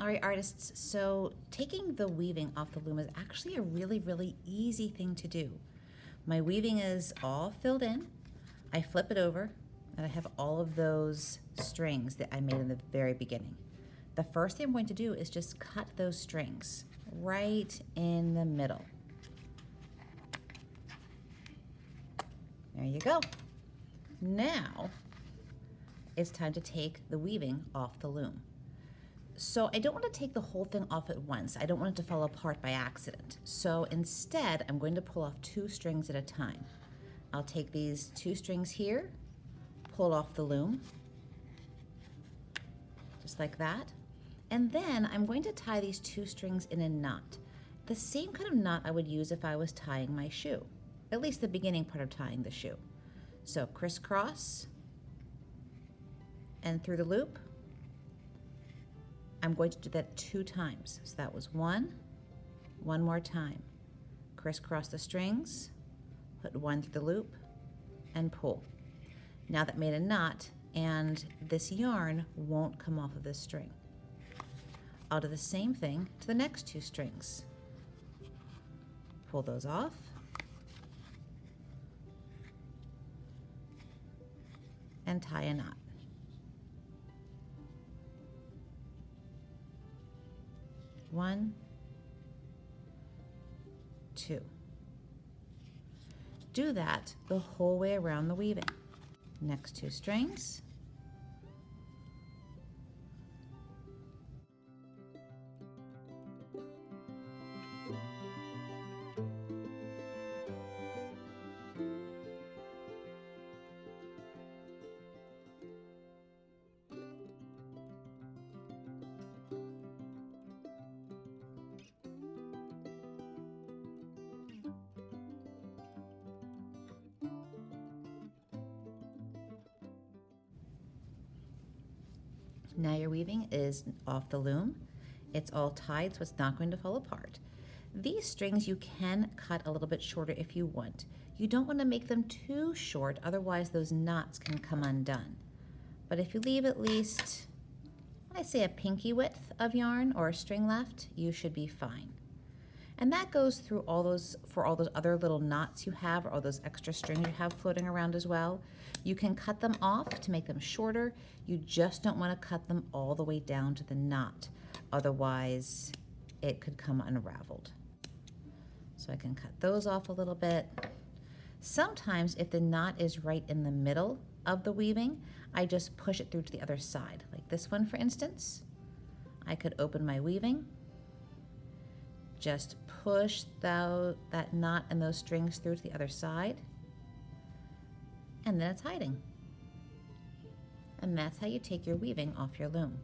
All right, artists, so taking the weaving off the loom is actually a really, really easy thing to do. My weaving is all filled in. I flip it over and I have all of those strings that I made in the very beginning. The first thing I'm going to do is just cut those strings right in the middle. There you go. Now it's time to take the weaving off the loom. So I don't want to take the whole thing off at once. I don't want it to fall apart by accident. So instead, I'm going to pull off 2 strings at a time. I'll take these 2 strings here, pull it off the loom, just like that. And then I'm going to tie these 2 strings in a knot. The same kind of knot I would use if I was tying my shoe, at least the beginning part of tying the shoe. So crisscross and through the loop. I'm going to do that 2 times. So that was 1 more time. Crisscross the strings, put 1 through the loop, and pull. Now that made a knot, and this yarn won't come off of this string. I'll do the same thing to the next 2 strings. Pull those off. And tie a knot. 1, 2. Do that the whole way around the weaving. Next 2 strings. Now your weaving is off the loom. It's all tied so it's not going to fall apart. These strings you can cut a little bit shorter if you want. You don't want to make them too short, otherwise those knots can come undone. But if you leave at least, I say a pinky width of yarn or a string left, you should be fine. And that goes through all those, for all those other little knots you have or all those extra strings you have floating around as well. You can cut them off to make them shorter. You just don't want to cut them all the way down to the knot. Otherwise, it could come unraveled. So I can cut those off a little bit. Sometimes if the knot is right in the middle of the weaving, I just push it through to the other side. Like this one, for instance. I could open my weaving, just push that knot and those strings through to the other side, and then it's hiding. And that's how you take your weaving off your loom.